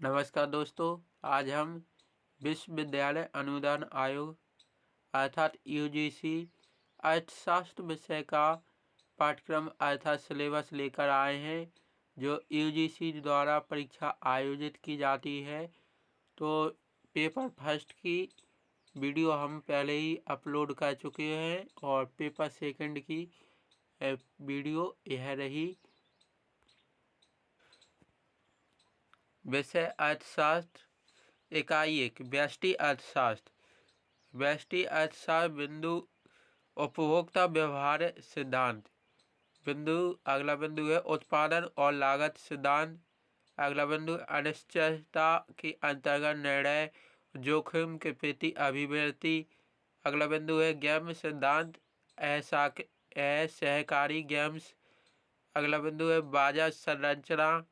नमस्कार दोस्तों, आज हम विश्वविद्यालय अनुदान आयोग अर्थात यूजीसी अर्थशास्त्र विषय का पाठ्यक्रम अर्थात सिलेबस लेकर आए हैं, जो यूजीसी द्वारा परीक्षा आयोजित की जाती है। तो पेपर फर्स्ट की वीडियो हम पहले ही अपलोड कर चुके हैं और पेपर सेकंड की वीडियो यह रही। विषय अर्थशास्त्र इकाई 1 व्यष्टि अर्थशास्त्र। व्यष्टि अर्थशास्त्र बिंदु उपभोक्ता व्यवहार सिद्धांत। अगला बिंदु है उत्पादन और लागत सिद्धांत। अगला बिंदु अनिश्चितता के अंतर्गत निर्णय जोखिम के प्रति अभिव्यक्ति। अगला बिंदु है गेम सिद्धांत असहकारी गेम्स। अगला बिंदु है बाजार संरचना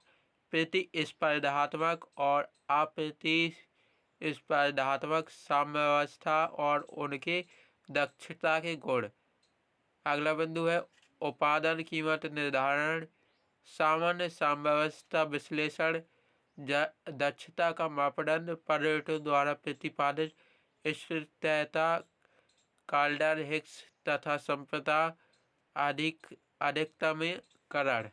प्रतिस्पर्धात्मक और अप्रतिस्पर्धात्मक साम्यावस्था और उनके दक्षता के गुण। अगला बिंदु है उत्पादन कीमत निर्धारण सामान्य साम्यावस्था विश्लेषण दक्षता का मापदंड पर्यटकों द्वारा प्रतिपादित स्थिरता काल्डर हिक्स तथा संपदा अधिकतमीकरण।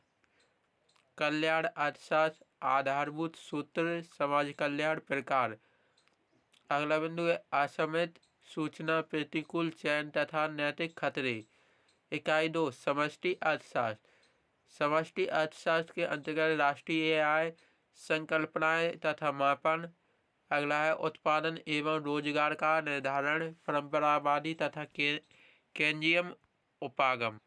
कल्याण अर्थशास्त्र आधारभूत सूत्र समाज कल्याण प्रकार। अगला बिंदु है असमित सूचना प्रतिकूल चयन तथा नैतिक खतरे। इकाई 2 समष्टि अर्थशास्त्र। समष्टि अर्थशास्त्र के अंतर्गत राष्ट्रीय आय संकल्पनाएं तथा मापन। अगला है उत्पादन एवं रोजगार का निर्धारण परंपरावादी तथा केंद्रीय उपागम।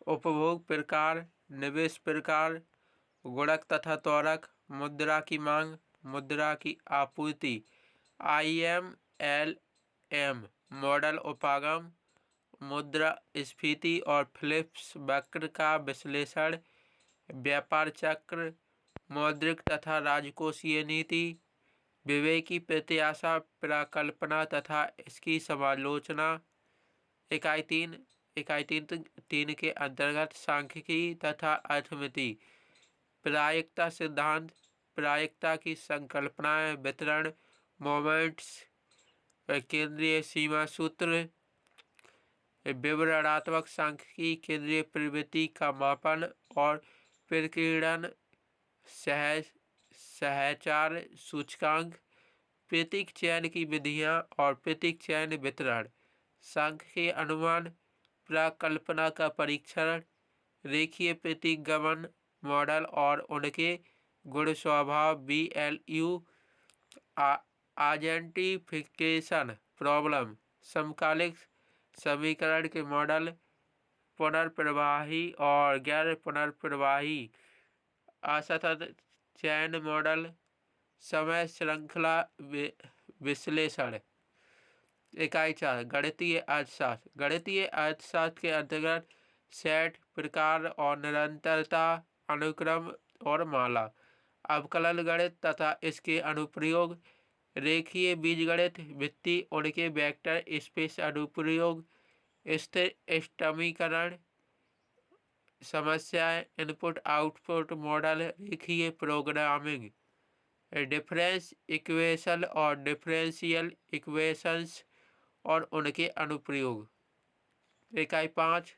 उपभोग प्रकार निवेश प्रकार गुणक तथा त्वरक मुद्रा की मांग मुद्रा की आपूर्ति IMLM मॉडल उपागम मुद्रा स्फीति और फिलिप्स वक्र का विश्लेषण व्यापार चक्र मौद्रिक तथा राजकोषीय नीति विवेकी प्रत्याशा प्रकल्पना तथा इसकी समालोचना। इकाई 3 के अंतर्गत सांख्यिकी तथा अर्थमिति प्रायिकता सिद्धांत प्रायिकता की संकल्पनाएं वितरण मोमेंट्स केंद्रीय सीमा सूत्र विवरणात्मक सांख्यिकी केंद्रीय प्रवृत्ति का मापन और प्रकीर्णन सहचार सूचकांक प्रतीक चयन की विधियां और प्रतीक चयन वितरण सांख्यिकीय अनुमान प्रकल्पना का परीक्षण रेखीय प्रतीक गमन मॉडल और उनके गुण स्वभाव BLU आइडेंटिफिकेशन प्रॉब्लम समकालिक समीकरण के मॉडल पुनर्प्रवाही और गैर पुनर्प्रवाही असतत चयन मॉडल समय श्रृंखला विश्लेषण। इकाई 4 गणितीय अर्थशास्त्र। गणितीय अर्थशास्त्र के अंतर्गत सेट प्रकार और निरंतरता अनुक्रम और माला अवकलन गणित तथा इसके अनुप्रयोग रेखीय बीजगणित वित्तीय उनके वेक्टर स्पेस अनुप्रयोग स्थिर समीकरण समस्याएं इनपुट आउटपुट मॉडल रेखीय प्रोग्रामिंग डिफरेंस इक्वेशन और डिफरेंशियल इक्वेशंस और उनके अनुप्रयोग। इकाई 5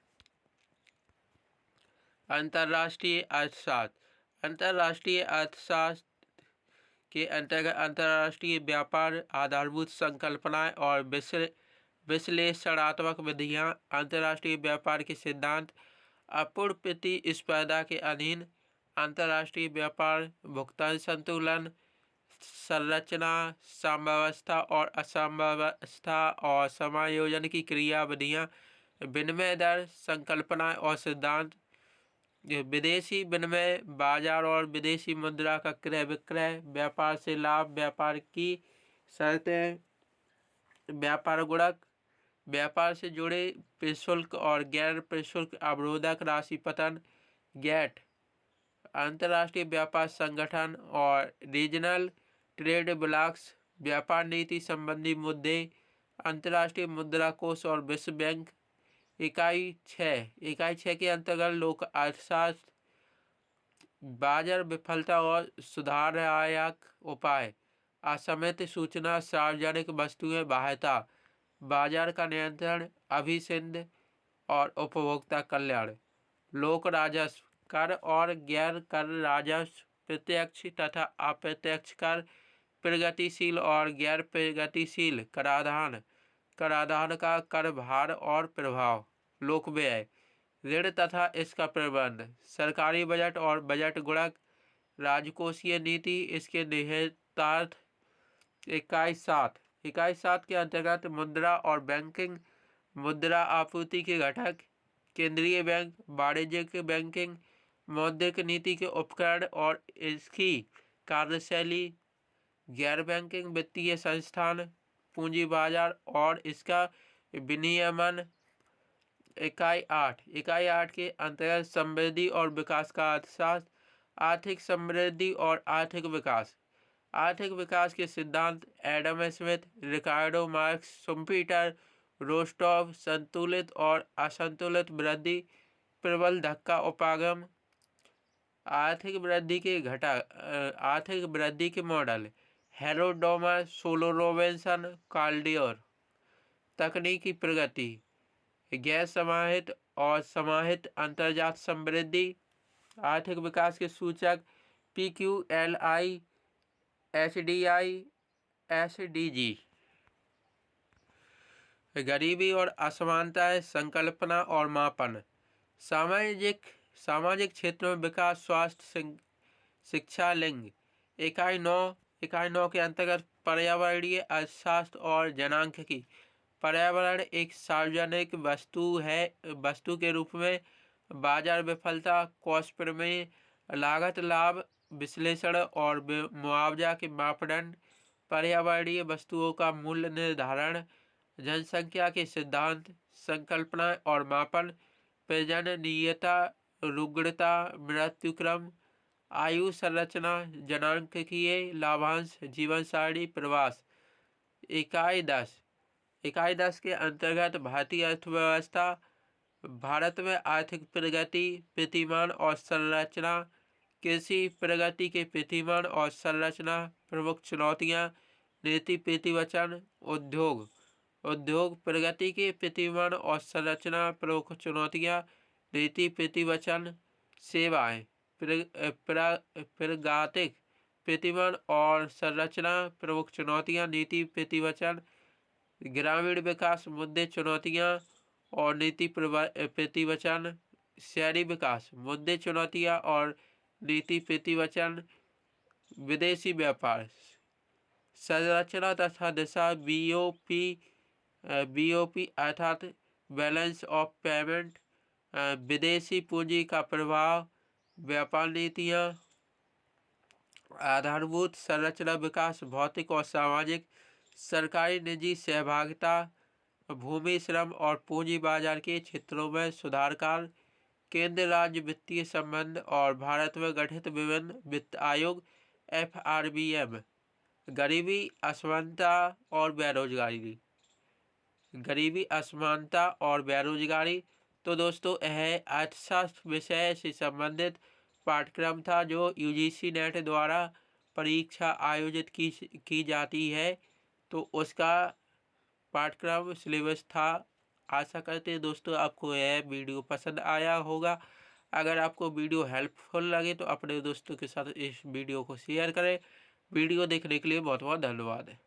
अंतर्राष्ट्रीय अर्थशास्त्र। अंतर्राष्ट्रीय अर्थशास्त्र के अंतर्गत अंतर्राष्ट्रीय व्यापार आधारभूत संकल्पनाएं और विश्लेषणात्मक विधियां अंतर्राष्ट्रीय व्यापार के सिद्धांत अपूर्ण प्रतिस्पर्धा के अधीन अंतर्राष्ट्रीय व्यापार भुगतान संतुलन संरचना साम्यावस्था और असाम्यावस्था और समायोजन की क्रिया विधियां विनिमय दर संकल्पनाएं और सिद्धांत विदेशी विनिमय बाजार और विदेशी मुद्रा का क्रय विक्रय व्यापार से लाभ व्यापार की शर्तें व्यापार गुणक व्यापार से जुड़े प्रशुल्क और गैर प्रशुल्क अवरोधक राशि पतन गेट अंतर्राष्ट्रीय व्यापार संगठन और रीजनल ट्रेड ब्लॉक्स व्यापार नीति संबंधी मुद्दे अंतर्राष्ट्रीय मुद्रा कोष और विश्व बैंक। इकाई 6 के अंतर्गत लोक अर्थशास्त्र बाजार विफलता और सुधारात्मक उपाय, असमयित सूचना, सार्वजनिक वस्तुएं बाह्यता, बाजार का नियंत्रण, अभिसिंध और उपभोक्ता कल्याण। लोक राजस्व, कर और गैर कर राजस्व, प्रत्यक्ष तथा अप्रत्यक्ष कर, प्रगतिशील और गैर प्रगतिशील कराधान, कराधान का कर भार और प्रभाव। लोक व्यय, ऋण तथा इसका प्रबंध, सरकारी बजट और बजट गुणक, राजकोषीय नीति, इसके निहितार्थ। इकाई 7 के अंतर्गत मुद्रा और बैंकिंग, मुद्रा आपूर्ति के घटक, केंद्रीय बैंक, वाणिज्यिक बैंकिंग, मौद्रिक नीति के उपकरण और इसकी कार्यशैली, गैर बैंकिंग वित्तीय संस्थान, पूंजी बाजार और इसका विनियमन। इकाई 8 के अंतर्गत समृद्धि और विकास का अर्थशास्त्र, आर्थिक समृद्धि और आर्थिक विकास। आर्थिक विकास के सिद्धांत, एडम स्मिथ, रिकार्डो मार्क्स, शुम्पीटर, रोस्टॉव, संतुलित और असंतुलित वृद्धि, प्रबल धक्का उपागम। आर्थिक वृद्धि के घटक, आर्थिक वृद्धि के मॉडल, हेरोडोमस, सोलो रॉबिन्सन, काल्डियर। तकनीकी प्रगति, गैर समाहित और समाहित अंतर्जात समृद्धि। आर्थिक विकास के सूचक, PQLI, HDI, SDG। गरीबी और असमानताएं, संकल्पना और मापन। सामाजिक क्षेत्र में विकास, स्वास्थ्य, शिक्षा, लिंग। इकाई 9 के अंतर्गत पर्यावरणीय अर्थशास्त्र और जनांकिकी। पर्यावरण एक सार्वजनिक वस्तु के रूप में बाजार विफलता, कॉस्ट प्रमेय, लागत लाभ विश्लेषण और मुआवजा के मापदंड, पर्यावरणीय वस्तुओं का मूल्य निर्धारण, जनसंख्या के सिद्धांत, संकल्पना और मापन, प्रजननीयता, रुग्णता, मृत्युक्रम, आयु संरचना, जनांकिकीय लाभांश, जीवन सारणी, प्रवास। इकाई 10 के अंतर्गत भारतीय अर्थव्यवस्था, भारत में आर्थिक प्रगति, प्रतिमान और संरचना, कृषि प्रगति के प्रतिमान और संरचना, प्रमुख चुनौतियां, नीति प्रतिवचन, उद्योग प्रगति के प्रतिमान और संरचना, प्रमुख चुनौतियां, नीति प्रतिवचन, सेवाएं प्रागैतिक प्रतिमान और संरचना, प्रमुख चुनौतियां, नीति प्रतिवचन, ग्रामीण विकास, मुद्दे, चुनौतियां और नीति प्रतिवचन, शहरी विकास, मुद्दे, चुनौतियां और नीति प्रतिवचन, विदेशी व्यापार, संरचना तथा दिशा, BOP अर्थात बैलेंस ऑफ पेमेंट, विदेशी पूंजी का प्रभाव, व्यापार नीतियां, आधारभूत संरचना विकास, भौतिक और सामाजिक, सरकारी निजी सहभागिता, भूमि, श्रम और पूंजी बाजार के क्षेत्रों में सुधार कार्य, केंद्र राज्य वित्तीय संबंध और भारत में गठित विभिन्न वित्त आयोग, FRBM। गरीबी, असमानता और बेरोजगारी। तो दोस्तों यह अर्थशास्त्र विषय से संबंधित पाठ्यक्रम था जो UGC नेट द्वारा परीक्षा आयोजित की जाती है, तो उसका पाठ्यक्रम सिलेबस था। आशा करते हैं दोस्तों आपको यह वीडियो पसंद आया होगा। अगर आपको वीडियो हेल्पफुल लगे तो अपने दोस्तों के साथ इस वीडियो को शेयर करें। वीडियो देखने के लिए बहुत बहुत धन्यवाद।